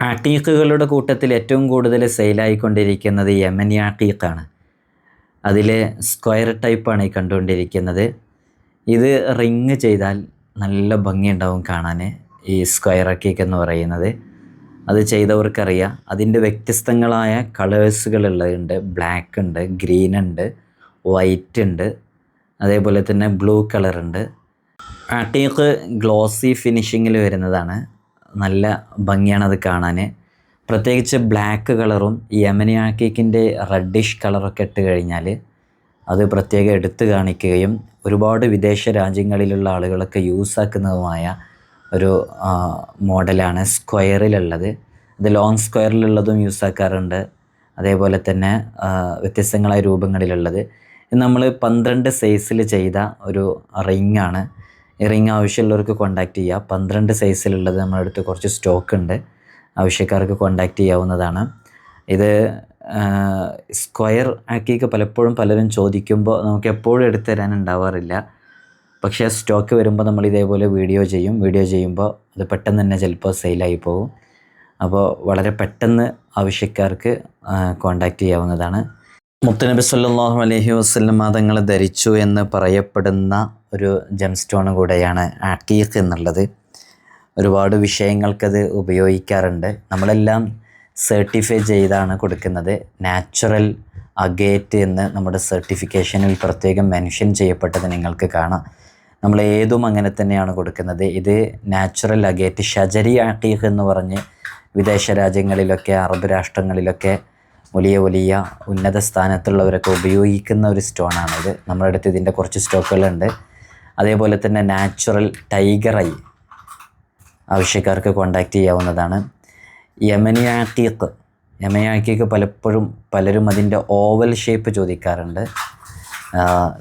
അക്കീഖുകളുടെ കൂട്ടത്തിൽ ഏറ്റവും കൂടുതൽ സെയിലായിക്കൊണ്ടിരിക്കുന്നത് യമനി അക്കീഖാണ്. അതിൽ സ്ക്വയർ ടൈപ്പാണ് ഈ കണ്ടുകൊണ്ടിരിക്കുന്നത്. ഇത് റിങ് ചെയ്താൽ നല്ല ഭംഗിയുണ്ടാവും കാണാൻ. ഈ സ്ക്വയർ അക്കീഖ് എന്ന് പറയുന്നത് അത് ചെയ്തവർക്കറിയാം. അതിൻ്റെ വ്യത്യസ്തങ്ങളായ കളേഴ്സുകളുള്ളതുണ്ട്. ബ്ലാക്ക് ഉണ്ട്, ഗ്രീൻ ഉണ്ട്, വൈറ്റ് ഉണ്ട്, അതേപോലെ തന്നെ ബ്ലൂ കളറുണ്ട്. അക്കീഖ് ഗ്ലോസി ഫിനിഷിങ്ങിൽ വരുന്നതാണ്. നല്ല ഭംഗിയാണത് കാണാൻ. പ്രത്യേകിച്ച് ബ്ലാക്ക് കളറും യമനി അക്കീഖിൻ്റെ റെഡിഷ് കളറൊക്കെ ഇട്ട് കഴിഞ്ഞാൽ അത് പ്രത്യേകം എടുത്തു കാണിക്കുകയും ഒരുപാട് വിദേശ രാജ്യങ്ങളിലുള്ള ആളുകളൊക്കെ യൂസാക്കുന്നതുമായ ഒരു മോഡലാണ് സ്ക്വയറിലുള്ളത്. ഇത് ലോങ് സ്ക്വയറിലുള്ളതും യൂസാക്കാറുണ്ട്, അതേപോലെ തന്നെ വ്യത്യസ്തങ്ങളായ രൂപങ്ങളിലുള്ളത്. ഇത് നമ്മൾ 12 സൈസിൽ ചെയ്ത ഒരു റിങ്ങാണ്. ഈ റിങ് ആവശ്യമുള്ളവർക്ക് കോൺടാക്റ്റ് ചെയ്യുക. 12 സൈസിലുള്ളത് നമ്മുടെ അടുത്ത് കുറച്ച് സ്റ്റോക്ക് ഉണ്ട്, ആവശ്യക്കാർക്ക് കോൺടാക്റ്റ് ചെയ്യാവുന്നതാണ്. ഇത് സ്ക്വയർ അക്കീഖ് പലപ്പോഴും പലരും ചോദിക്കുമ്പോൾ നമുക്ക് എപ്പോഴും എടുത്തു തരാനുണ്ടാവാറില്ല. പക്ഷേ സ്റ്റോക്ക് വരുമ്പോൾ നമ്മൾ ഇതേപോലെ വീഡിയോ ചെയ്യുമ്പോൾ അത് പെട്ടെന്ന് തന്നെ ചിലപ്പോൾ സെയിലായി പോകും. അപ്പോൾ വളരെ പെട്ടെന്ന് ആവശ്യക്കാർക്ക് കോൺടാക്റ്റ് ചെയ്യാവുന്നതാണ്. മുത്തുനബി സല്ലല്ലാഹു അലൈഹി വസല്ലം തങ്ങൾ ധരിച്ചു എന്ന് പറയപ്പെടുന്ന ഒരു ജെം സ്റ്റോൺ കൂടെയാണ് അക്കീഖ് എന്നുള്ളത്. ഒരുപാട് വിഷയങ്ങൾക്കത് ഉപയോഗിക്കാറുണ്ട്. നമ്മളെല്ലാം സർട്ടിഫൈ ചെയ്താണ് കൊടുക്കുന്നത്. നാച്ചുറൽ അഗേറ്റ് എന്ന് നമ്മുടെ സർട്ടിഫിക്കേഷനിൽ പ്രത്യേകം മെൻഷൻ ചെയ്യപ്പെട്ടത് നിങ്ങൾക്ക് കാണാം. നമ്മൾ ഏതും അങ്ങനെ തന്നെയാണ് കൊടുക്കുന്നത്. ഇത് നാച്ചുറൽ അഗേറ്റ് ഷജരി അക്കീഖ് എന്ന് പറഞ്ഞ് വിദേശ രാജ്യങ്ങളിലൊക്കെ അറബ് രാഷ്ട്രങ്ങളിലൊക്കെ വലിയ ഉന്നത സ്ഥാനത്തുള്ളവരൊക്കെ ഉപയോഗിക്കുന്ന ഒരു സ്റ്റോണാണിത്. നമ്മുടെ അടുത്ത് ഇതിൻ്റെ കുറച്ച് സ്റ്റോക്കുകളുണ്ട്. അതേപോലെ തന്നെ നാച്ചുറൽ ടൈഗർ ഐ ആവശ്യക്കാർക്ക് കോൺടാക്റ്റ് ചെയ്യാവുന്നതാണ്. യമനി അക്കീഖ് പലരും അതിൻ്റെ ഓവൽ ഷേപ്പ് ചോദിക്കാറുണ്ട്.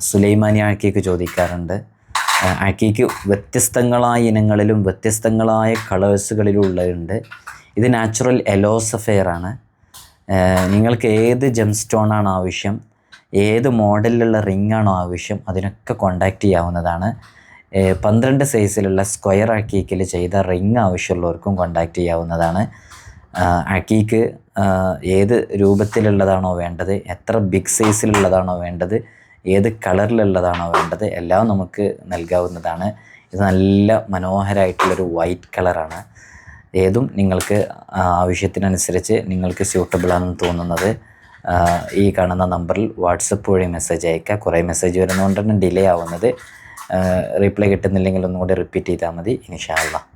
സുലൈമാനി അക്കീഖ് ചോദിക്കാറുണ്ട്. അക്കീഖ് വ്യത്യസ്തങ്ങളായ ഇനങ്ങളിലും വ്യത്യസ്തങ്ങളായ കളേഴ്സുകളിലും ഉള്ളതുണ്ട്. ഇത് നാച്ചുറൽ യെല്ലോ സഫയറാണ്. നിങ്ങൾക്ക് ഏത് ജെം സ്റ്റോണാണോ ആവശ്യം, ഏത് മോഡലിലുള്ള റിങ്ങാണോ ആവശ്യം, അതിനൊക്കെ കോൺടാക്റ്റ് ചെയ്യാവുന്നതാണ്. 12 സൈസിലുള്ള സ്ക്വയർ അക്കീഖിൽ ചെയ്ത റിങ് ആവശ്യമുള്ളവർക്കും കോൺടാക്റ്റ് ചെയ്യാവുന്നതാണ്. അക്കീഖ് ഏത് രൂപത്തിലുള്ളതാണോ വേണ്ടത്, എത്ര ബിഗ് സൈസിലുള്ളതാണോ വേണ്ടത്, ഏത് കളറിലുള്ളതാണോ വേണ്ടത്, എല്ലാം നമുക്ക് നൽകാവുന്നതാണ്. ഇത് നല്ല മനോഹരമായിട്ടുള്ളൊരു വൈറ്റ് കളറാണ്. ഏതും നിങ്ങൾക്ക് ആവശ്യത്തിനനുസരിച്ച് നിങ്ങൾക്ക് സ്യൂട്ടബിളാണെന്ന് തോന്നുന്നത് ഈ കാണുന്ന നമ്പറിൽ വാട്സപ്പ് വഴി മെസ്സേജ് അയക്കുക. കുറേ മെസ്സേജ് വരുന്നതുകൊണ്ടാണ് ഡിലേ ആവുന്നത്. റീപ്ലൈ കിട്ടുന്നില്ലെങ്കിൽ ഒന്നുകൂടി റിപ്പീറ്റ് ചെയ്താൽ മതി ഇൻഷാ അല്ലാഹ്.